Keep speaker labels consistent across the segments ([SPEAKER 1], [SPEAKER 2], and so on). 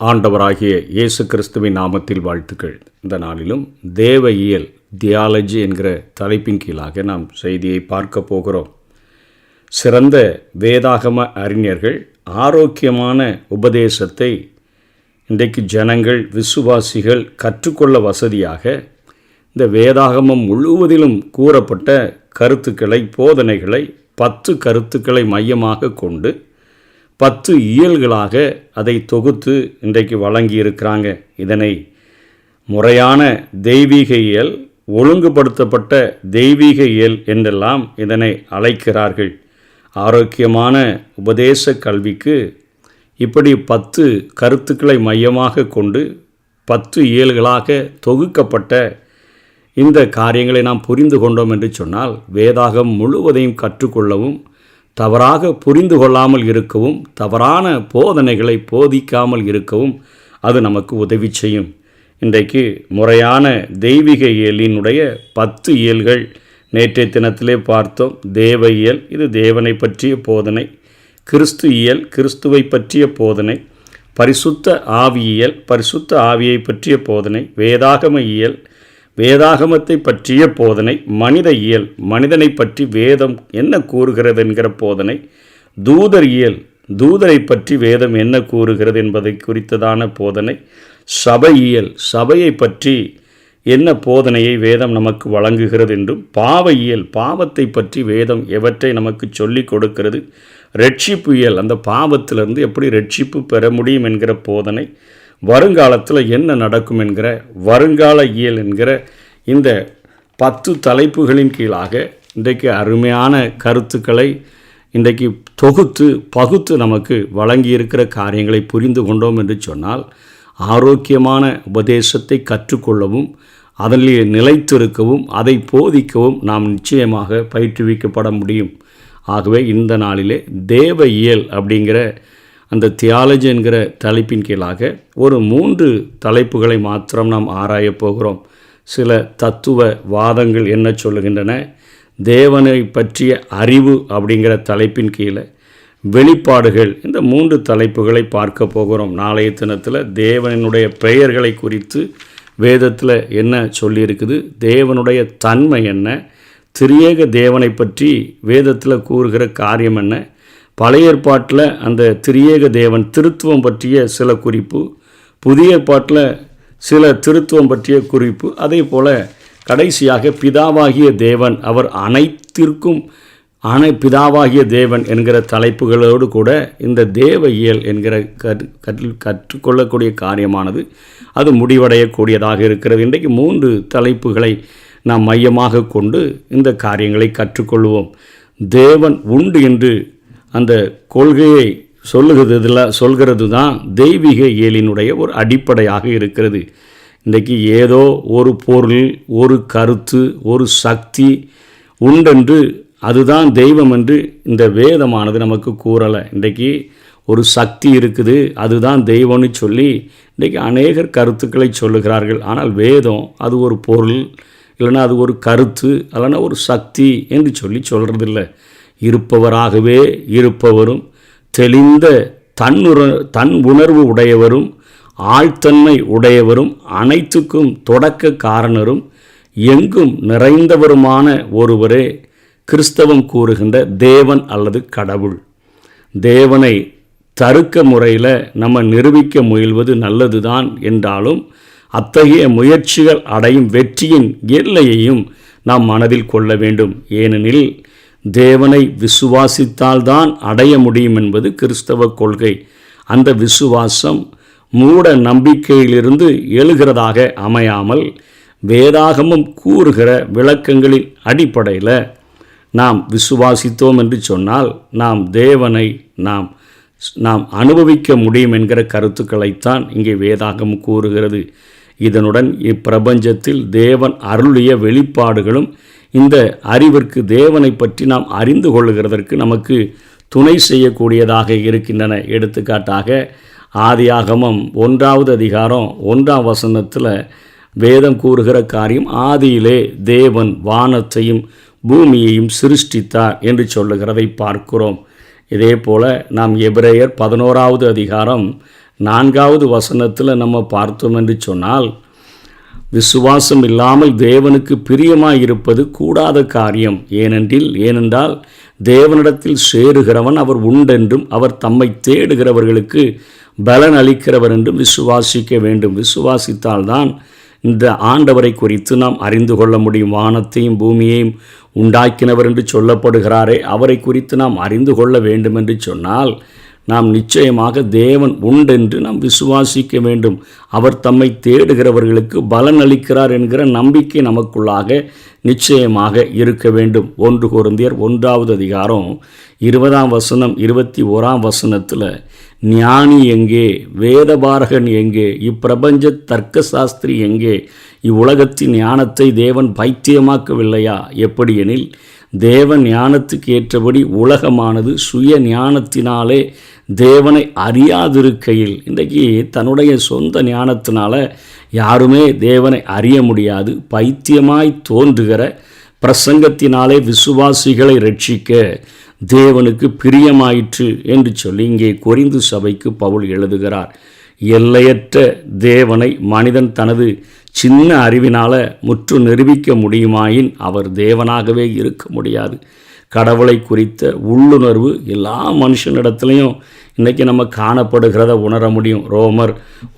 [SPEAKER 1] ஆண்டவராகிய இயேசு கிறிஸ்துவின் நாமத்தில் வாழ்த்துக்கள். இந்த நாளிலும் தேவ இயல் தியாலஜி என்கிற தலைப்பின் கீழாக நாம் செய்தியை பார்க்க போகிறோம். சிறந்த வேதாகம அறிஞர்கள் ஆரோக்கியமான உபதேசத்தை இன்றைக்கு ஜனங்கள் விசுவாசிகள் கற்றுக்கொள்ள வசதியாக இந்த வேதாகமம் முழுவதிலும் கூறப்பட்ட கருத்துக்களை போதனைகளை 10 கருத்துக்களை மையமாக கொண்டு 10 இயல்களாக அதை தொகுத்து இன்றைக்கு வழங்கியிருக்கிறாங்க. இதனை முறையான தெய்வீக இயல், ஒழுங்குபடுத்தப்பட்ட தெய்வீக இயல் என்றெல்லாம் இதனை அழைக்கிறார்கள். ஆரோக்கியமான உபதேச கல்விக்கு இப்படி 10 கருத்துக்களை மையமாக கொண்டு 10 இயல்களாக தொகுக்கப்பட்ட இந்த காரியங்களை நாம் புரிந்து கொண்டோம் என்று சொன்னால் வேதாகம் முழுவதையும் கற்றுக்கொள்ளவும், தவறாக புரிந்து கொள்ளாமல் இருக்கவும், தவறான போதனைகளை போதிக்காமல் இருக்கவும் அது நமக்கு உதவி செய்யும். இன்றைக்கு முறையான தெய்வீக இயலினுடைய 10 இயல்கள் நேற்றைய தினத்திலே பார்த்தோம். தேவ இயல், இது தேவனை பற்றிய போதனை. கிறிஸ்து இயல், கிறிஸ்துவை பற்றிய போதனை. பரிசுத்த ஆவியியல், பரிசுத்த ஆவியை பற்றிய போதனை. வேதாகம இயல், வேதாகமத்தை பற்றிய போதனை. மனித இயல், மனிதனை பற்றி வேதம் என்ன கூறுகிறது என்கிற போதனை. தூதர் இயல், தூதரை பற்றி வேதம் என்ன கூறுகிறது என்பதை குறித்ததான போதனை. சபை இயல், சபையை பற்றி என்ன போதனையை வேதம் நமக்கு வழங்குகிறது என்றும். பாவ இயல், பாவத்தை பற்றி வேதம் எவற்றை நமக்கு சொல்லிக் கொடுக்கிறது. ரட்சிப்பு இயல், அந்த பாவத்திலிருந்து எப்படி ரட்சிப்பு பெற முடியும் என்கிற போதனை. வருங்காலத்தில் என்ன நடக்கும் என்கிற வருங்கால இயல் என்கிற இந்த 10 தலைப்புகளின் கீழாக இன்றைக்கு அருமையான கருத்துக்களை இன்றைக்கு தொகுத்து பகுத்து நமக்கு வழங்கியிருக்கிற காரியங்களை புரிந்து கொண்டோம் என்று சொன்னால் ஆரோக்கியமான உபதேசத்தை கற்றுக்கொள்ளவும், அதிலே நிலைத்திருக்கவும், அதை போதிக்கவும் நாம் நிச்சயமாக பயிற்றுவிக்கப்பட முடியும். ஆகவே இந்த நாளிலே தேவ இயல் அப்படிங்கிற அந்த தியாலஜி என்கிற தலைப்பின் கீழாக ஒரு 3 தலைப்புகளை மாத்திரம் நாம் ஆராயப் போகிறோம். சில தத்துவ வாதங்கள் என்ன சொல்லுகின்றன, தேவனை பற்றிய அறிவு அப்படிங்கிற தலைப்பின் கீழே வெளிப்பாடுகள், இந்த 3 தலைப்புகளை பார்க்க போகிறோம். நாளைய தினத்தில் தேவனுடைய பெயர்களை குறித்து வேதத்தில் என்ன சொல்லியிருக்குது, தேவனுடைய தன்மை என்ன, திரியேக தேவனை பற்றி வேதத்தில் கூறுகிற காரியம் என்ன, பழைய ஏற்பாட்டில் அந்த திரியேக தேவன் திருத்துவம் பற்றிய சில குறிப்பு, புதிய ஏற்பாட்டில் சில திருத்துவம் பற்றிய குறிப்பு, அதே போல் கடைசியாக பிதாவாகிய தேவன் அவர் அனைத்திற்கும் பிதாவாகிய தேவன் என்கிற தலைப்புகளோடு கூட இந்த தேவ இயல் என்கிற கற்றுக்கொள்ளக்கூடிய காரியமானது அது முடிவடையக்கூடியதாக இருக்கிறது. இன்றைக்கு 3 தலைப்புகளை நாம் மையமாக கொண்டு இந்த காரியங்களை கற்றுக்கொள்வோம். தேவன் உண்டு என்று அந்த கொள்கையை சொல்கிறது தான் தெய்வீக இயலினுடைய ஒரு அடிப்படையாக இருக்கிறது. இன்றைக்கு ஏதோ ஒரு பொருள், ஒரு கருத்து, ஒரு சக்தி உண்டென்று அதுதான் தெய்வம் என்று இந்த வேதமானது நமக்கு கூறலை. இன்றைக்கு ஒரு சக்தி இருக்குது, அதுதான் தெய்வம்னு சொல்லி இன்றைக்கு அநேகர் கருத்துக்களை சொல்லுகிறார்கள். ஆனால் வேதம் அது ஒரு பொருள், இல்லைன்னா அது ஒரு கருத்து, இல்லைன்னா ஒரு சக்தி என்று சொல்கிறதில்லை. இருப்பவராகவே இருப்பவரும், தெளிந்த தன் உணர்வு உடையவரும், ஆழ்த்தன்மை உடையவரும், அனைத்துக்கும் தொடக்க காரணரும், எங்கும் நிறைந்தவருமான ஒருவரே கிறிஸ்தவம் கூறுகின்ற தேவன் அல்லது கடவுள். தேவனை தருக்க முறையில் நம்ம நிரூபிக்க முயல்வது நல்லதுதான் என்றாலும் அத்தகைய முயற்சிகள் அடையும் வெற்றியின் எல்லையையும் நாம் மனதில் கொள்ள வேண்டும். ஏனெனில் தேவனை விசுவாசித்தால்தான் அடைய முடியும் என்பது கிறிஸ்தவ கொள்கை. அந்த விசுவாசம் மூட நம்பிக்கையிலிருந்து எழுகிறதாக அமையாமல் வேதாகமம் கூறுகிற விளக்கங்களின் அடிப்படையில் நாம் விசுவாசித்தோம் என்று சொன்னால் நாம் தேவனை நாம் அனுபவிக்க முடியும் என்கிற கருத்துக்களைத்தான் இங்கே வேதாகம் கூறுகிறது. இதனுடன் இப்பிரபஞ்சத்தில் தேவன் அருளிய வெளிப்பாடுகளும் இந்த அறிவிற்கு தேவனை பற்றி நாம் அறிந்து கொள்ளுகிறதற்கு நமக்கு துணை செய்யக்கூடியதாக இருக்கின்றன. எடுத்துக்காட்டாக ஆதியாகமம் 1வது அதிகாரம் 1ஆம் வசனத்தில் வேதம் கூறுகிற காரியம், ஆதியிலே தேவன் வானத்தையும் பூமியையும் சிருஷ்டித்தார் என்று சொல்லுகிறதை பார்க்கிறோம். இதே போல் நாம் எபிரேயர் 11வது அதிகாரம் 4வது வசனத்தில் நம்ம பார்த்தோம் என்று சொன்னால், விசுவாசம் இல்லாமல் தேவனுக்கு பிரியமாய் இருப்பது கூடாத காரியம். ஏனென்றால் தேவனிடத்தில் சேருகிறவன் அவர் உண்டென்றும் அவர் தம்மை தேடுகிறவர்களுக்கு பலன் அளிக்கிறவர் என்றும் விசுவாசிக்க வேண்டும். விசுவாசித்தால்தான் இந்த ஆண்டவரை குறித்து நாம் அறிந்து கொள்ள முடியும். வானத்தையும் பூமியையும் உண்டாக்கினவர் என்று சொல்லப்படுகிறாரே, அவரை குறித்து நாம் அறிந்து கொள்ள வேண்டும் என்று சொன்னால் நாம் நிச்சயமாக தேவன் உண்டென்று நாம் விசுவாசிக்க வேண்டும். அவர் தம்மை தேடுகிறவர்களுக்கு பலன் அளிக்கிறார் என்கிற நம்பிக்கை நமக்குள்ளாக நிச்சயமாக இருக்க வேண்டும். 1 கொரிந்தியர் 1வது அதிகாரம் 20ஆம் வசனம் 21ஆம் வசனத்தில், ஞானி எங்கே, வேதபாரகன் எங்கே, இப்பிரபஞ்ச தர்க்க சாஸ்திரி எங்கே, இவ்வுலகத்தின் ஞானத்தை தேவன் பைத்தியமாக்கவில்லையா? எப்படியெனில் தேவன் ஞானத்துக்கு ஏற்றபடி உலகமானது சுய ஞானத்தினாலே தேவனை அறியாதிருக்கையில், இன்றைக்கு தன்னுடைய சொந்த ஞானத்தினால யாருமே தேவனை அறிய முடியாது. பைத்தியமாய் தோன்றுகிற பிரசங்கத்தினாலே விசுவாசிகளை ரட்சிக்க தேவனுக்கு பிரியமாயிற்று என்று சொல்லி இங்கே கொரிந்து சபைக்கு பவுல் எழுதுகிறார். எல்லையற்ற தேவனை மனிதன் தனது சின்ன அறிவினால் முற்று நிரூபிக்க முடியுமாயின் அவர் தேவனாகவே இருக்க முடியாது. கடவுளை குறித்த உள்ளுணர்வு எல்லா மனுஷனிடத்துலையும் இன்றைக்கி நம்ம காணப்படுகிறத உணர முடியும். ரோமர்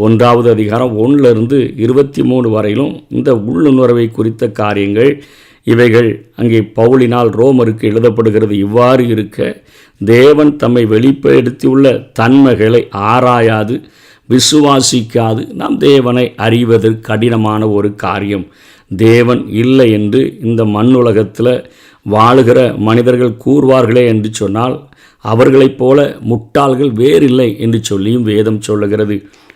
[SPEAKER 1] 1வது அதிகாரம் 1லிருந்து 23 வரையிலும் இந்த உள்ளுணர்வை குறித்த காரியங்கள் இவைகள் அங்கே பவுலினால் ரோமருக்கு எழுதப்படுகிறது. இவ்வாறு இருக்க தேவன் தம்மை வெளிப்படுத்தியுள்ள தன்மைகளை ஆராயாது விசுவாசிக்காது நாம் தேவனை அறிவதற்கு கடினமான ஒரு காரியம். தேவன் இல்லை என்று இந்த மண்ணுலகத்தில் வாழுகிற மனிதர்கள் கூறுவார்களே என்று சொன்னால் அவர்களைப் போல முட்டாள்கள் வேறில்லை என்று சொல்லியும் வேதம் சொல்லுகிறது.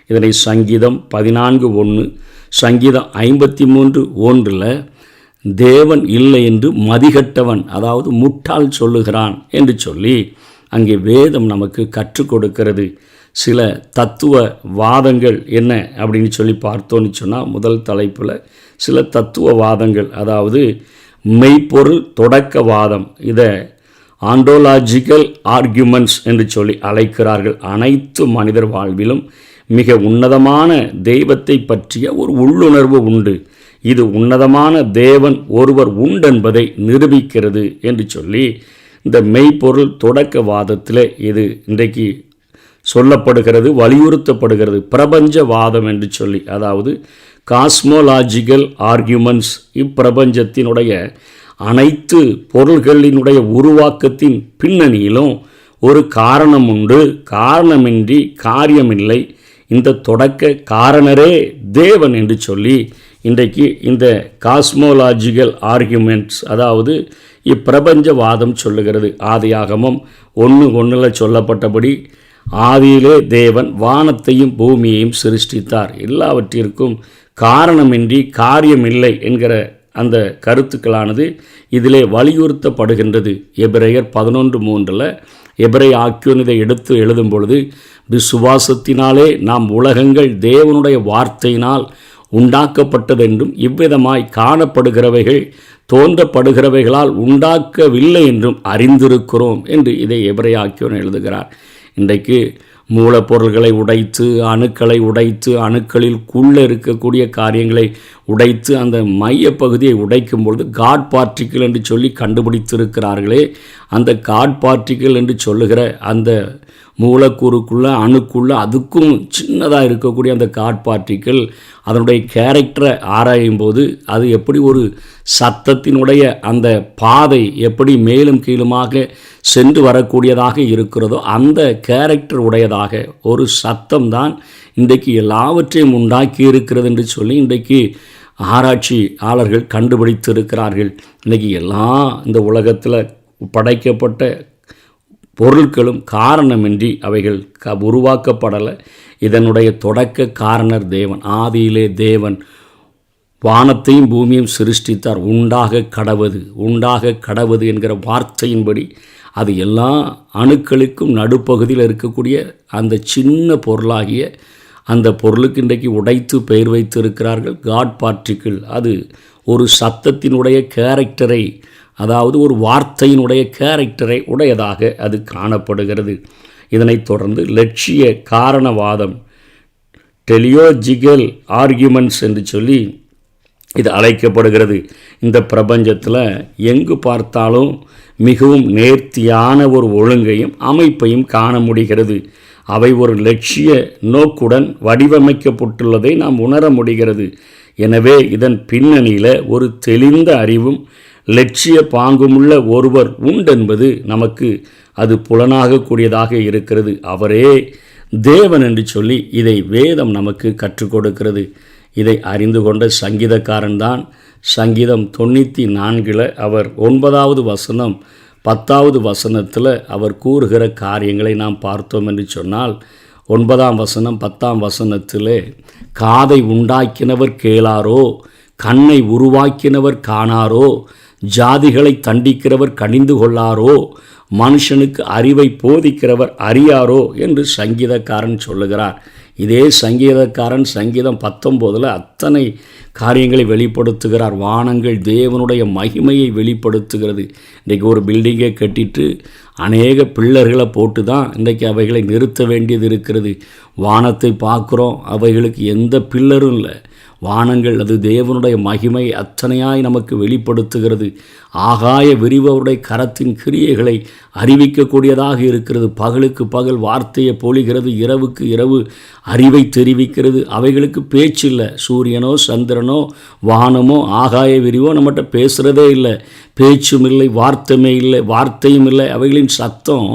[SPEAKER 1] இதனை சங்கீதம் 14:1, சங்கீதம் 53:1 தேவன் இல்லை என்று மதிகட்டவன், அதாவது முட்டாள் சொல்லுகிறான் என்று சொல்லி அங்கே வேதம் நமக்கு கற்றுக் கொடுக்கிறது. சில தத்துவ வாதங்கள் என்ன அப்படின்னு சொல்லி பார்த்தோன்னு சொன்னால், முதல் தலைப்பில் சில தத்துவ வாதங்கள், அதாவது மெய்ப்பொருள் தொடக்கவாதம், இதை ஆண்டோலாஜிக்கல் ஆர்கியூமெண்ட்ஸ் என்று சொல்லி அழைக்கிறார்கள். அனைத்து மனிதர் வாழ்விலும் மிக உன்னதமான தெய்வத்தை பற்றிய ஒரு உள்ளுணர்வு உண்டு. இது உன்னதமான தேவன் ஒருவர் உண்டென்பதை நிரூபிக்கிறது என்று சொல்லி இந்த மெய்ப்பொருள் தொடக்கவாதத்தில் இது இன்றைக்கு சொல்லப்படுகிறது, வலியுறுத்தப்படுகிறது. பிரபஞ்சவாதம் என்று சொல்லி, அதாவது காஸ்மோலாஜிக்கல் ஆர்கியூமெண்ட்ஸ், இப்பிரபஞ்சத்தினுடைய அனைத்து பொருள்களினுடைய உருவாக்கத்தின் பின்னணியிலும் ஒரு காரணம் உண்டு, காரணமின்றி காரியமில்லை, இந்த தொடக்க காரணரே தேவன் என்று சொல்லி இன்றைக்கு இந்த காஸ்மோலாஜிக்கல் ஆர்கியூமெண்ட்ஸ், அதாவது இப்பிரபஞ்சவாதம் சொல்லுகிறது. ஆதியாகமம் 1:1 சொல்லப்பட்டபடி ஆதியிலே தேவன் வானத்தையும் பூமியையும் சிருஷ்டித்தார், எல்லாவற்றிற்கும் காரணமின்றி காரியமில்லை என்கிற அந்த கருத்துக்களானது இதிலே வலியுறுத்தப்படுகின்றது. எபிரேயர் 11:3 எபிரேய ஆக்கியோன் இதை எடுத்து எழுதும் பொழுது, விசுவாசத்தினாலே நாம் உலகங்கள் தேவனுடைய வார்த்தையினால் உண்டாக்கப்பட்டதென்றும் இவ்விதமாய் காணப்படுகிறவைகள் தோன்றப்படுகிறவைகளால் உண்டாக்கவில்லை என்றும் அறிந்திருக்கிறோம் என்று இதை எபிரேய ஆக்கியோன் எழுதுகிறார். இன்றைக்கு மூலப்பொருள்களை உடைத்து, அணுக்களை உடைத்து, அணுக்களில் இருக்கக்கூடிய காரியங்களை உடைத்து அந்த மையப்பகுதியை உடைக்கும் பொழுது காட் பார்ட்டிக்கிள் என்று சொல்லி கண்டுபிடித்திருக்கிறார்களே, அந்த காட் பார்ட்டிக்கிள் என்று சொல்லுகிற அந்த மூலக்கூறுக்குள்ளே அணுக்குள்ளே அதுக்கும் சின்னதாக இருக்கக்கூடிய அந்த காட் பார்ட்டிக்கிள் அதனுடைய கேரக்டரை ஆராயும் போது அது எப்படி ஒரு சத்தத்தினுடைய அந்த பாதை எப்படி மேலும் கீழுமாக சென்று வரக்கூடியதாக இருக்கிறதோ அந்த கேரக்டர் உடையதாக ஒரு சத்தம்தான் இன்றைக்கு எல்லாவற்றையும் உண்டாக்கி இருக்கிறது என்று சொல்லி இன்றைக்கு ஆராய்ச்சியாளர்கள் கண்டுபிடித்து இருக்கிறார்கள். இன்றைக்கி இந்த உலகத்தில் படைக்கப்பட்ட பொருட்களும் காரணமின்றி அவைகள் உருவாக்கப்படலை. இதனுடைய தொடக்க காரணர் தேவன். ஆதியிலே தேவன் வானத்தையும் பூமியும் சிருஷ்டித்தார். உண்டாக கடவது என்கிற வார்த்தையின்படி அது எல்லா அணுக்களுக்கும் நடுப்பகுதியில் இருக்கக்கூடிய அந்த சின்ன பொருளாகிய அந்த பொருளுக்கு இன்றைக்கு உடைத்து பெயர் வைத்து இருக்கிறார்கள் காட் பார்ட்டிக்கிள். அது ஒரு சத்தத்தினுடைய கேரக்டரை, அதாவது ஒரு வார்த்தையினுடைய கேரக்டரை உடையதாக அது காணப்படுகிறது. இதனைத் தொடர்ந்து லட்சிய காரணவாதம் டெலியோஜிக்கல் ஆர்கியூமெண்ட்ஸ் என்று சொல்லி இது அழைக்கப்படுகிறது. இந்த பிரபஞ்சத்தில் எங்கு பார்த்தாலும் மிகவும் நேர்த்தியான ஒரு ஒழுங்கையும் அமைப்பையும் காண முடிகிறது. அவை ஒரு லட்சிய நோக்குடன் வடிவமைக்கப்பட்டுள்ளதை நாம் உணர முடிகிறது. எனவே இதன் பின்னணியில் ஒரு தெளிந்த அறிவும் லட்சிய பாங்குமுள்ள ஒருவர் உண்டென்பது நமக்கு அது புலனாகக்கூடியதாக இருக்கிறது. அவரே தேவன் என்று சொல்லி இதை வேதம் நமக்கு கற்றுக் கொடுக்கிறது. இதை அறிந்து கொண்ட சங்கீதக்காரன்தான் சங்கீதம் 94 அவர் 9வது வசனம் 10வது வசனத்தில் அவர் கூறுகிற காரியங்களை நாம் பார்த்தோம் என்று சொன்னால், 9ஆம் வசனம் 10ஆம் வசனத்தில் காதை உண்டாக்கினவர் கேளாரோ, கண்ணை உருவாக்கினவர் காணாரோ, ஜாதிகளை தண்டிக்கிறவர் கனிந்து கொள்ளாரோ, மனுஷனுக்கு அறிவை போதிக்கிறவர் அறியாரோ என்று சங்கீதக்காரன் சொல்லுகிறார். இதே சங்கீதக்காரன் சங்கீதம் 19 அத்தனை காரியங்களை வெளிப்படுத்துகிறார். வானங்கள் தேவனுடைய மகிமையை வெளிப்படுத்துகிறது. இன்றைக்கி ஒரு பில்டிங்கை கட்டிட்டு அநேக பில்லர்களை போட்டு தான் இன்றைக்கி அவைகளை நிறுத்த வேண்டியது இருக்கிறது. வானத்தை பார்க்குறோம், அவைகளுக்கு எந்த பில்லரும் இல்லை. வானங்கள் அது தேவனுடைய மகிமை அத்தனையாய் நமக்கு வெளிப்படுத்துகிறது. ஆகாய விரிவருடைய கரத்தின் கிரியைகளை அறிவிக்கக்கூடியதாக இருக்கிறது. பகலுக்கு பகல் வார்த்தையை பொழிகிறது, இரவுக்கு இரவு அறிவை தெரிவிக்கிறது. அவைகளுக்கு பேச்சு இல்லை. சூரியனோ சந்திரனோ வானமோ ஆகாய விரிவோ நம்மகிட்ட பேசுகிறதே இல்லை. பேச்சும் இல்லை, வார்த்தையும் இல்லை. அவைகளின் சத்தம்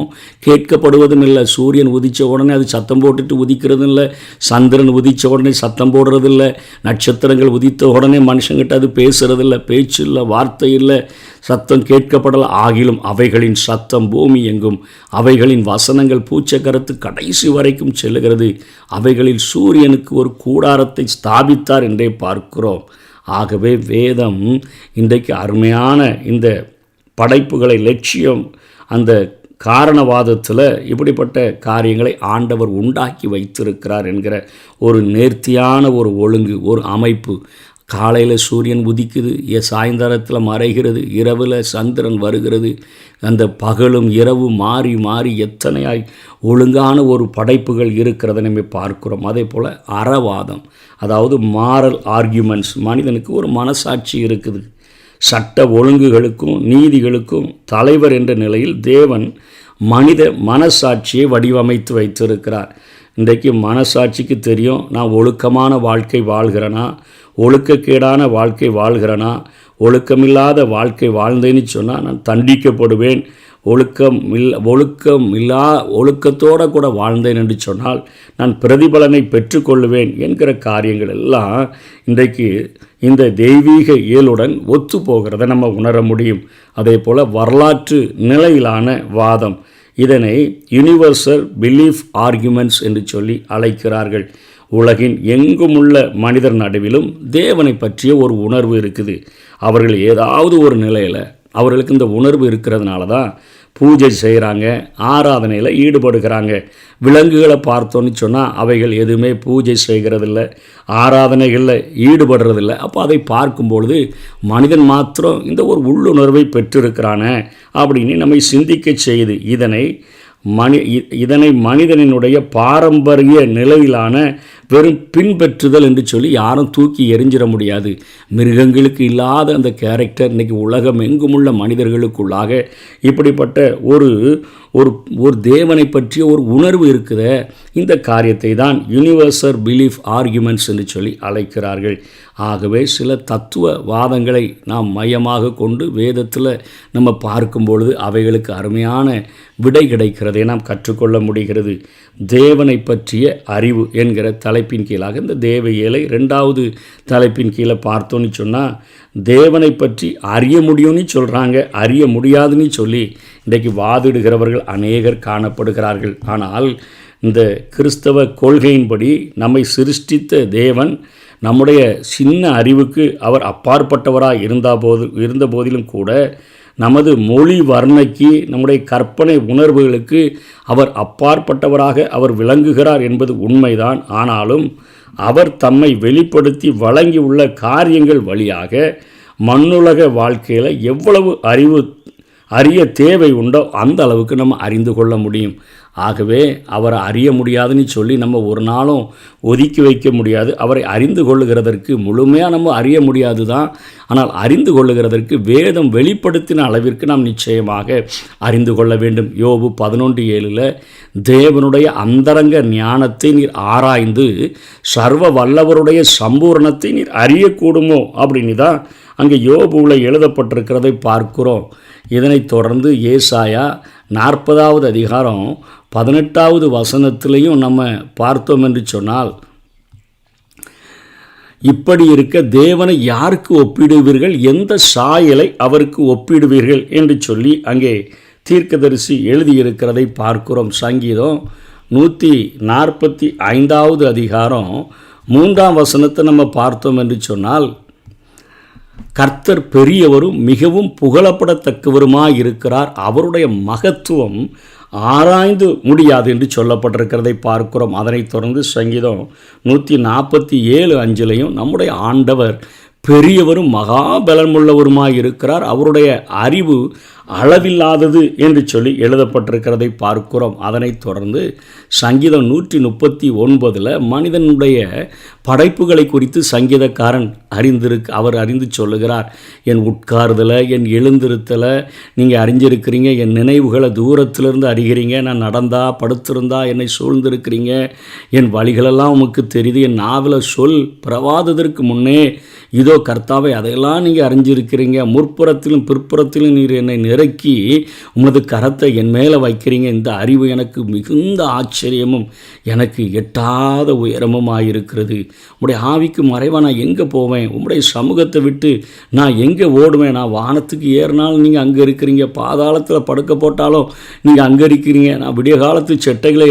[SPEAKER 1] கேட்கப்படுவதும் இல்லை. சூரியன் உதித்த உடனே அது சத்தம் போட்டுட்டு உதிக்கிறதும் இல்லை. சந்திரன் உதித்த உடனே சத்தம் போடுறதில்லை. நட்சத்திரங்கள் உதித்த உடனே மனுஷங்கிட்ட அது பேசுறதில்லை. பேச்சு இல்லை, வார்த்தை இல்லை, சத்தம் கேட்கப்படல. ஆகிலும் அவைகளின் சத்தம் பூமி எங்கும், அவைகளின் வசனங்கள் பூச்சக்கரத்து கடைசி வரைக்கும் செல்லுகிறது. அவைகளில் சூரியனுக்கு ஒரு கூடாரத்தை ஸ்தாபித்தார் என்றே பார்க்கிறோம். ஆகவே வேதம் இன்றைக்கு அருமையான இந்த படைப்புகளை லட்சியம் அந்த காரணவாதத்தில் இப்படிப்பட்ட காரியங்களை ஆண்டவர் உண்டாக்கி வைத்திருக்கிறார் என்கிற ஒரு நேர்த்தியான ஒரு ஒழுங்கு, ஒரு அமைப்பு. காலையில் சூரியன் உதிக்குது, சாயந்தரத்தில் மறைகிறது, இரவில் சந்திரன் வருகிறது. அந்த பகலும் இரவு மாறி மாறி எத்தனையாய் ஒழுங்கான ஒரு படைப்புகள் இருக்கிறத நம்ம பார்க்கிறோம். அதே போல் அறவாதம், அதாவது மாரல் ஆர்கியூமெண்ட்ஸ். மனிதனுக்கு ஒரு மனசாட்சி இருக்குது. சட்ட ஒழுங்குகளுக்கும் நீதிகளுக்கும் தலைவர் என்ற நிலையில் தேவன் மனித மனசாட்சியை வடிவமைத்து வைத்திருக்கிறார். இன்றைக்கு மனசாட்சிக்கு தெரியும், நான் ஒழுக்கமான வாழ்க்கை வாழ்கிறேனா, ஒழுக்கக்கேடான வாழ்க்கை வாழ்கிறேனா. ஒழுக்கமில்லாத வாழ்க்கை வாழ்ந்தேன்னு சொன்னால் நான் தண்டிக்கப்படுவேன். ஒழுக்கத்தோடு கூட வாழ்ந்தேன் என்று சொன்னால் நான் பிரதிபலனை பெற்றுக்கொள்ளுவேன் என்கிற காரியங்கள் எல்லாம் இன்றைக்கு இந்த தெய்வீக இயலுடன் ஒத்து போகிறத நம்ம உணர முடியும். அதே போல் வரலாற்று நிலையிலான வாதம், இதனை யூனிவர்சல் பிலீஃப் ஆர்கியூமெண்ட்ஸ் என்று சொல்லி அழைக்கிறார்கள். உலகின் எங்குமுள்ள மனிதர் நடுவிலும் தேவனை பற்றிய ஒரு உணர்வு இருக்குது. அவர்கள் ஏதாவது ஒரு நிலையில் அவர்களுக்கு இந்த உணர்வு இருக்கிறதுனால தான் பூஜை செய்கிறாங்க, ஆராதனையில் ஈடுபடுகிறாங்க. விலங்குகளை பார்த்தோன்னு சொன்னால் அவைகள் எதுவுமே பூஜை செய்கிறதில்ல, ஆராதனைகளில் ஈடுபடுறதில்லை. அப்போ அதை பார்க்கும்பொழுது மனிதன் மாத்திரம் இந்த ஒரு உள்ளுணர்வை பெற்றிருக்கிறானே அப்படின்னு நம்மை சிந்திக்க செய்யுது. இதனை மனிதனினுடைய பாரம்பரிய நிலையிலான வெறும் பின்பற்றுதல் என்று சொல்லி யாரும் தூக்கி எறிஞ்சிட முடியாது. மிருகங்களுக்கு இல்லாத அந்த கேரக்டர் இன்றைக்கி உலகம் எங்குமுள்ள மனிதர்களுக்குள்ளாக இப்படிப்பட்ட ஒரு தேவனை பற்றிய ஒரு உணர்வு இருக்குத. இந்த காரியத்தை தான் யூனிவர்சல் பிலீஃப் ஆர்கியூமெண்ட்ஸ் என்று சொல்லி அழைக்கிறார்கள். ஆகவே சில தத்துவ வாதங்களை நாம் மையமாக கொண்டு வேதத்தில் நம்ம பார்க்கும் பொழுது அவைகளுக்கு அருமையான விடை கிடைக்கிறதை நாம் கற்றுக்கொள்ள முடிகிறது. தேவனை பற்றிய அறிவு என்கிற தலைப்பின் கீழாக இந்த தேவ இயலை 2வது தலைப்பின் கீழே பார்த்தோன்னு சொன்னால், தேவனை பற்றி அறிய முடியும்னு சொல்கிறாங்க, அறிய முடியாதுன்னு சொல்லி இன்றைக்கு வாதிடுகிறவர்கள் அநேகர் காணப்படுகிறார்கள். ஆனால் இந்த கிறிஸ்தவ கொள்கையின்படி நம்மை சிருஷ்டித்த தேவன் நம்முடைய சின்ன அறிவுக்கு அவர் அப்பாற்பட்டவராக இருந்த போதிலும் கூட நமது மொழி வர்ணைக்கு, நம்முடைய கற்பனை உணர்வுகளுக்கு அவர் அப்பாற்பட்டவராக அவர் விளங்குகிறார் என்பது உண்மைதான். ஆனாலும் அவர் தம்மை வெளிப்படுத்தி வழங்கியுள்ள காரியங்கள் வழியாக மண்ணுலக வாழ்க்கையில் எவ்வளவு அறிய தேவை உண்டோ அந்த அளவுக்கு நம்ம அறிந்து கொள்ள முடியும். ஆகவே அவரை அறிய முடியாதுன்னு சொல்லி நம்ம ஒரு நாளும் ஒதுக்கி வைக்க முடியாது. அவரை அறிந்து கொள்ளுகிறதற்கு முழுமையாக நம்ம அறிய முடியாது தான். ஆனால் அறிந்து கொள்ளுகிறதற்கு வேதம் வெளிப்படுத்தின அளவிற்கு நாம் நிச்சயமாக அறிந்து கொள்ள வேண்டும். யோபு 11:7 தேவனுடைய அந்தரங்க ஞானத்தை நீர் ஆராய்ந்து சர்வ வல்லவருடைய சம்பூரணத்தை நீர் அறியக்கூடுமோ அப்படின்னு தான் அங்கே யோபுவில் எழுதப்பட்டிருக்கிறதை பார்க்கிறோம். இதனைத் தொடர்ந்து ஏசாயா 40வது அதிகாரம் 18வது வசனத்திலையும் நம்ம பார்த்தோம் என்று சொன்னால், இப்படி இருக்க தேவனை யாருக்கு ஒப்பிடுவீர்கள், எந்த சாயலை அவருக்கு ஒப்பிடுவீர்கள் என்று சொல்லி அங்கே தீர்க்கதரிசி எழுதியிருக்கிறதை பார்க்கிறோம். சங்கீதம் 145வது அதிகாரம் 3ஆம் வசனத்தை நம்ம பார்த்தோம் என்று சொன்னால், கர்த்தர் பெரியவரும் மிகவும் புகழப்படத்தக்கவருமாயிருக்கிறார், அவருடைய மகத்துவம் ஆராய்ந்து முடியாது என்று சொல்லப்பட்டிருக்கிறதை பார்க்கிறோம். அதனைத் தொடர்ந்து சங்கீதம் 147:5 நம்முடைய ஆண்டவர் பெரியவரும் மகாபலமுள்ளவருமாயிருக்கிறார், அவருடைய அறிவு அளவில்லாதது என்று சொல்லி எழுதப்பட்டிருக்கிறதை பார்க்கிறோம். அதனைத் தொடர்ந்து சங்கீதம் 139 மனிதனுடைய படைப்புகளை குறித்து சங்கீதக்காரன் அவர் அறிந்து சொல்லுகிறார். என் உட்கார்தலை, என் எழுந்திருத்தலை நீங்கள் அறிஞ்சிருக்கிறீங்க, என் நினைவுகளை தூரத்திலிருந்து அறிகிறீங்க, நான் நடந்தா படுத்திருந்தா என்னை சூழ்ந்திருக்கிறீங்க, என் வழிகளெல்லாம் உமக்கு தெரியுது, என் நாவல சொல் பிரவாதத்திற்கு முன்னே இதோ கர்த்தாவை அதையெல்லாம் நீங்கள் அறிஞ்சிருக்கிறீங்க, முற்புறத்திலும் பிற்புறத்திலும் நீர் என்னை நிறக்கி உமது கரத்தை என் மேலே வைக்கிறீங்க. இந்த அறிவு எனக்கு மிகுந்த ஆச்சரியமும் எனக்கு எட்டாத உயரமும் ஆயிருக்கிறது. உம்முடைய ஆவிக்கு மறைவாக நான் எங்கே போவேன், உம்முடைய சமூகத்தை விட்டு நான் எங்கே ஓடுவேன், நான் வானத்துக்கு ஏறினாலும் நீங்கள் அங்கே இருக்கிறீங்க, பாதாளத்தில் படுக்க போட்டாலும் நீங்கள் அங்கே இருக்கிறீங்க, நான் விடிய காலத்து செட்டைகளை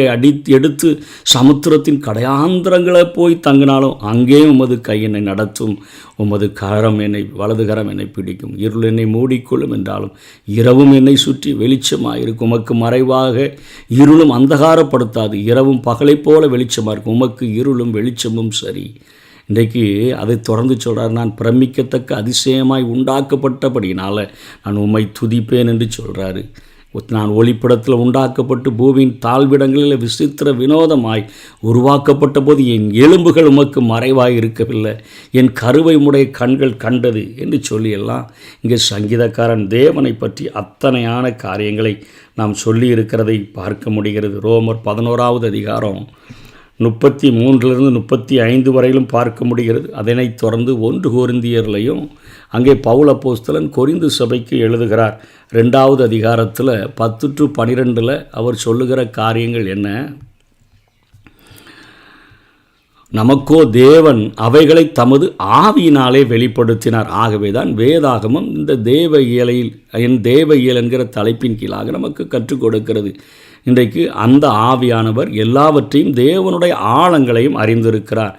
[SPEAKER 1] எடுத்து சமுத்திரத்தின் கடையாந்திரங்களை போய் தங்கினாலும் அங்கேயும் உமது கை என்னை நடத்தும், உமது கரம் என்னை வலது கரம் என்னை பிடிக்கும், இருள் என்னை மூடிக்கொள்ளும் என்றாலும் இரவும் என்னை சுற்றி வெளிச்சமாக இருக்கும். உமக்கு மறைவாக இருளும் அந்தகாரப்படுத்தாது, இரவும் பகலை போல வெளிச்சமாக இருக்கும், உமக்கு இருளும் வெளிச்சமும் சரி. இன்றைக்கு அதை தொடர்ந்து சொல்கிறார், நான் பிரமிக்கத்தக்க அதிசயமாய் உண்டாக்கப்பட்டபடினால நான் உம்மை துதிப்பேன் என்று சொல்கிறாரு. நான் ஒளிப்படத்தில் உண்டாக்கப்பட்டு பூமியின் தாழ்விடங்களில் விசித்திர வினோதமாய் உருவாக்கப்பட்ட போது என் எலும்புகள் உமக்கு மறைவாய் இருக்கவில்லை, என் கருவை உடைய கண்கள் கண்டது என்று சொல்லியெல்லாம் இங்கே சங்கீதக்காரன் தேவனை பற்றி அத்தனையான காரியங்களை நாம் சொல்லி இருக்கிறதை பார்க்க முடிகிறது. ரோமர் 11வது அதிகாரம் 33 35 வரையிலும் பார்க்க முடிகிறது. அதனைத் தொடர்ந்து 1 கொரிந்தியர்லையும் அங்கே பவுல் அப்போஸ்தலன் கொரிந்து சபைக்கு எழுதுகிறார். 2வது அதிகாரத்தில் 10-12 அவர் சொல்லுகிற காரியங்கள் என்ன? நமக்கோ தேவன் அவைகளை தமது ஆவியினாலே வெளிப்படுத்தினார். ஆகவே தான் வேதாகமம் இந்த தேவ இயல் என்கிற தலைப்பின் கீழாக நமக்கு கற்றுக் கொடுக்கிறது. இன்றைக்கு அந்த ஆவியானவர் எல்லாவற்றையும் தேவனுடைய ஆழங்களையும் அறிந்திருக்கிறார்.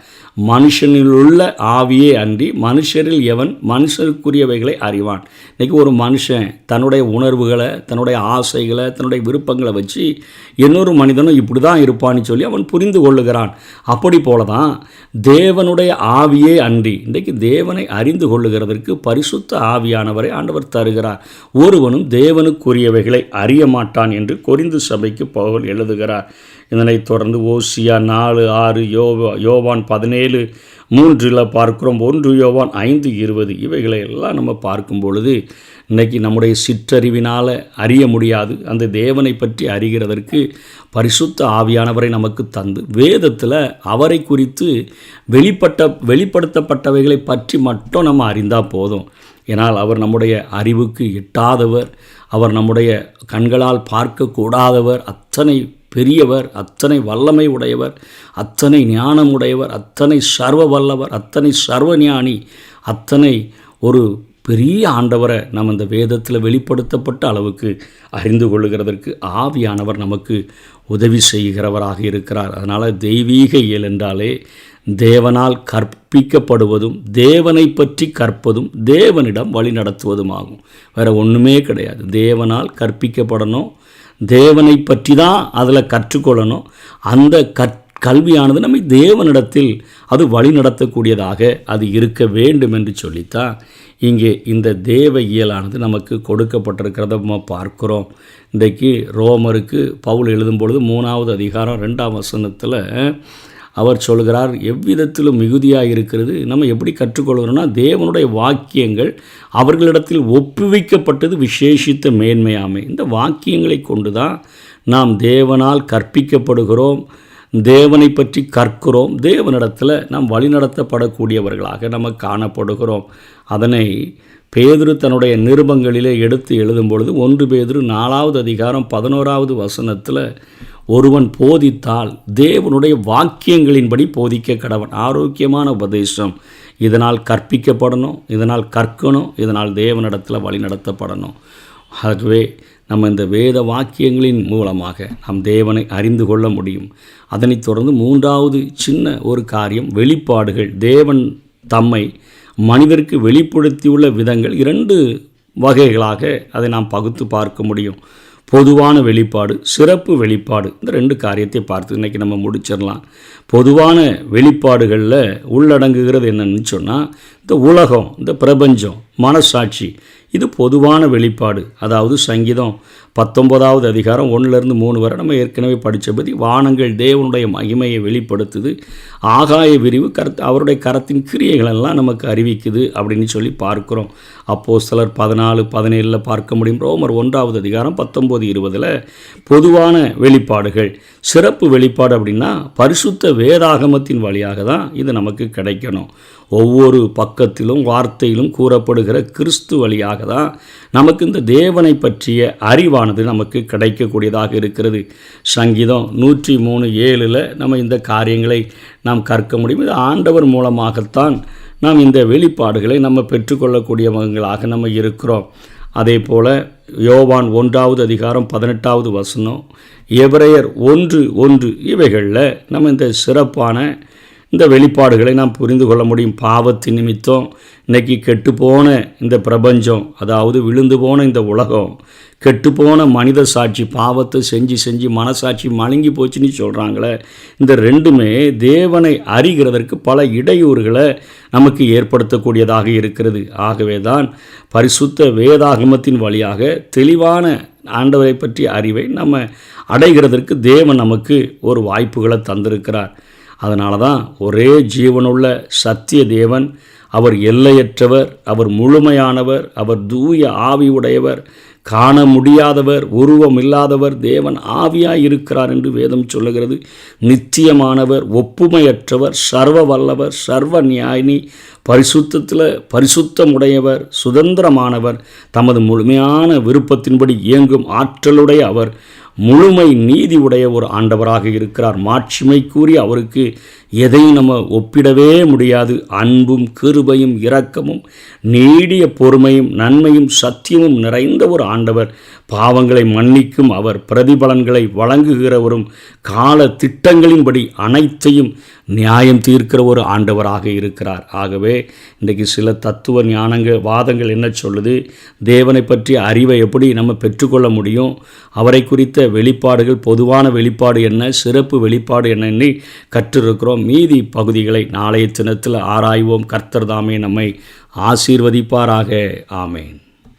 [SPEAKER 1] மனுஷனிலுள்ள ஆவியே அன்றி மனுஷரில் எவன் மனுஷருக்குரியவைகளை அறிவான். இன்றைக்கி ஒரு மனுஷன் தன்னுடைய உணர்வுகளை, தன்னுடைய ஆசைகளை, தன்னுடைய விருப்பங்களை வச்சு இன்னொரு மனிதனும் இப்படி தான் இருப்பான்னு சொல்லி அவன் புரிந்து கொள்ளுகிறான். அப்படி போல தான் தேவனுடைய ஆவியே அன்றி இன்றைக்கு தேவனை அறிந்து கொள்ளுகிறதற்கு பரிசுத்த ஆவியானவரை ஆண்டவர் தருகிறார். ஒருவனும் தேவனுக்குரியவைகளை அறிய மாட்டான் என்று கொரிந்து சபைக்கு பவுல் எழுதுகிறார். இதனைத் தொடர்ந்து ஓசியா 4:6, யோவான் 17:3 பார்க்கிறோம். 1 யோவான் 5:20 இவைகளை எல்லாம் நம்ம பார்க்கும் பொழுது இன்றைக்கி நம்முடைய சிற்றறிவினால் அறிய முடியாது. அந்த தேவனை பற்றி அறிகிறதற்கு பரிசுத்த ஆவியானவரை நமக்கு தந்து வேதத்தில் அவரை குறித்து வெளிப்படுத்தப்பட்டவைகளை பற்றி மட்டும் நம்ம அறிந்தால் போதும். ஏனால் அவர் நம்முடைய அறிவுக்கு எட்டாதவர், அவர் நம்முடைய கண்களால் பார்க்கக்கூடாதவர், அத்தனை பெரியவர், அத்தனை வல்லமை உடையவர், அத்தனை ஞானம் உடையவர், அத்தனை சர்வ வல்லவர், அத்தனை சர்வ ஞானி, அத்தனை ஒரு பெரிய ஆண்டவரை நம்ம இந்த வேதத்தில் வெளிப்படுத்தப்பட்ட அளவுக்கு அறிந்து கொள்ளுகிறதற்கு ஆவியானவர் நமக்கு உதவி செய்கிறவராக இருக்கிறார். அதனால் தெய்வீக இயல் என்றாலே தேவனால் கற்பிக்கப்படுவதும் தேவனை பற்றி கற்பதும் தேவனிடம் வழி நடத்துவதும் ஆகும். வேறு ஒன்றுமே கிடையாது. தேவனால் கற்பிக்கப்படணும், தேவனை பற்றி தான் அதில் கற்றுக்கொள்ளணும். அந்த கல்வியானது நம்மை தேவனிடத்தில் அது வழி நடத்தக்கூடியதாக அது இருக்க வேண்டும் என்று சொல்லித்தான் இங்கே இந்த தேவ இயலானது நமக்கு கொடுக்கப்பட்டிருக்கிறத நம்ம பார்க்கிறோம். இன்றைக்கு ரோமருக்கு பவுல் எழுதும் பொழுது 3வது அதிகாரம் 2ஆம் வசனத்தில் அவர் சொல்கிறார், எவ்விதத்திலும் மிகுதியாக இருக்கிறது. நம்ம எப்படி கற்றுக்கொள்கிறோம்னா, தேவனுடைய வாக்கியங்கள் அவர்களிடத்தில் ஒப்புவிக்கப்பட்டது விசேஷித்த மேன்மையாமை. இந்த வாக்கியங்களை கொண்டு தான் நாம் தேவனால் கற்பிக்கப்படுகிறோம், தேவனை பற்றி கற்கிறோம், தேவனிடத்தில் நாம் வழிநடத்தப்படக்கூடியவர்களாக நம்ம காணப்படுகிறோம். அதனை பேதுரு தன்னுடைய நிருபங்களிலே எடுத்து எழுதும் பொழுது 1 பேதுரு 4வது அதிகாரம் 11வது வசனத்தில், ஒருவன் போதித்தால் தேவனுடைய வாக்கியங்களின்படி போதிக்க கடவன். ஆரோக்கியமான உபதேசம். இதனால் கற்பிக்கப்படணும், இதனால் கற்கணும், இதனால் தேவனிடத்தில் வழி நடத்தப்படணும். ஆகவே நம்ம இந்த வேத வாக்கியங்களின் மூலமாக நாம் தேவனை அறிந்து கொள்ள முடியும். அதனைத் தொடர்ந்து 3வது சின்ன ஒரு காரியம், வெளிப்பாடுகள். தேவன் தம்மை மனிதருக்கு வெளிப்படுத்தியுள்ள விதங்கள் 2 வகைகளாக அதை நாம் பகுத்து பார்க்க முடியும். பொதுவான வெளிப்பாடு, சிறப்பு வெளிப்பாடு. இந்த 2 காரியத்தை பார்த்து இன்றைக்கி நம்ம முடிச்சிடலாம். பொதுவான வெளிப்பாடுகளில் உள்ளடங்குகிறது என்னன்னு சொன்னால், இந்த உலகம், இந்த பிரபஞ்சம், மனசாட்சி, இது பொதுவான வெளிப்பாடு. அதாவது சங்கீதம் 19வது அதிகாரம் 1-3 வரை நம்ம ஏற்கனவே படித்தபடி வானங்கள் தேவனுடைய மகிமையை வெளிப்படுத்துது, ஆகாய விரிவு அவருடைய கரத்தின் கிரியைகளெல்லாம் நமக்கு அறிவிக்குது அப்படின்னு சொல்லி பார்க்குறோம். அப்போஸ்தலர் 14-17 பார்க்க முடியும். ரோமர் 1வது அதிகாரம் 19-20 பொதுவான வெளிப்பாடுகள். சிறப்பு வெளிப்பாடு அப்படின்னா பரிசுத்த வேதாகமத்தின் வழியாக தான் இது நமக்கு கிடைக்கணும். ஒவ்வொரு பக்கத்திலும் வார்த்தையிலும் கூறப்படுகிற கிறிஸ்து வழியாக தான் நமக்கு இந்த தேவனை பற்றிய அறிவானது நமக்கு கிடைக்கக்கூடியதாக இருக்கிறது. சங்கீதம் 103:7 நம்ம இந்த காரியங்களை நாம் கற்க முடியும். இது ஆண்டவர் மூலமாகத்தான் நாம் இந்த வெளிப்பாடுகளை நம்ம பெற்றுக்கொள்ளக்கூடியவங்களாக நம்ம இருக்கிறோம். அதே போல் யோவான் 1வது அதிகாரம் 18வது வசனம், எபிரேயர் 1:1 இவைகளில் நம்ம இந்த சிறப்பான இந்த வெளிப்பாடுகளை நாம் புரிந்து கொள்ள முடியும். பாவத்தின் நிமித்தம் இன்றைக்கி கெட்டுப்போன இந்த பிரபஞ்சம், அதாவது விழுந்து போன இந்த உலகம், கெட்டுப்போன மனித சாட்சி, பாவத்தை செஞ்சு மனசாட்சி மழுங்கி போச்சுன்னு சொல்கிறாங்களே, இந்த 2மே தேவனை அறிகிறதற்கு பல இடையூறுகளை நமக்கு ஏற்படுத்தக்கூடியதாக இருக்கிறது. ஆகவே தான் பரிசுத்த வேதாகமத்தின் வழியாக தெளிவான ஆண்டவரை பற்றிய அறிவை நம்ம அடைகிறதற்கு தேவன் நமக்கு ஒரு வாய்ப்புகளை தந்திருக்கிறார். அதனால தான் ஒரே ஜீவனுள்ள சத்திய தேவன், அவர் எல்லையற்றவர், அவர் முழுமையானவர், அவர் தூய ஆவி உடையவர், காண முடியாதவர், உருவம் இல்லாதவர், தேவன் ஆவியாய் இருக்கிறார் என்று வேதம் சொல்லுகிறது. நித்தியமானவர், ஒப்புமையற்றவர், சர்வ வல்லவர், சர்வ நியாயினி, பரிசுத்தத்தில் பரிசுத்தமுடையவர், சுதந்திரமானவர், தமது முழுமையான விருப்பத்தின்படி இயங்கும் ஆற்றலுடைய அவர், முழுமை நீதி உடைய ஒரு ஆண்டவராக இருக்கிறார். மாட்சிமை கூறி அவருக்கு எதையும் நம்ம ஒப்பிடவே முடியாது. அன்பும் கிருபையும் இரக்கமும் நீடிய பொறுமையும் நன்மையும் சத்தியமும் நிறைந்த ஒரு ஆண்டவர். பாவங்களை மன்னிக்கும் அவர், பிரதிபலன்களை வழங்குகிறவரும், கால திட்டங்களின்படி அனைத்தையும் நியாயம் தீர்க்கிற ஒரு ஆண்டவராக இருக்கிறார். ஆகவே இன்றைக்கு சில தத்துவ வாதங்கள் என்ன சொல்லுது, தேவனை பற்றிய அறிவை எப்படி நம்ம பெற்றுக்கொள்ள முடியும், அவரை குறித்த வெளிப்பாடுகள், பொதுவான வெளிப்பாடு என்ன, சிறப்பு வெளிப்பாடு என்னன்னு கற்றிருக்கிறோம். மீதி பகுதிகளை நாளைய தினத்தில் ஆராய்வோம். கர்த்தர் தாமே நம்மை ஆசீர்வதிப்பாராக. ஆமேன்.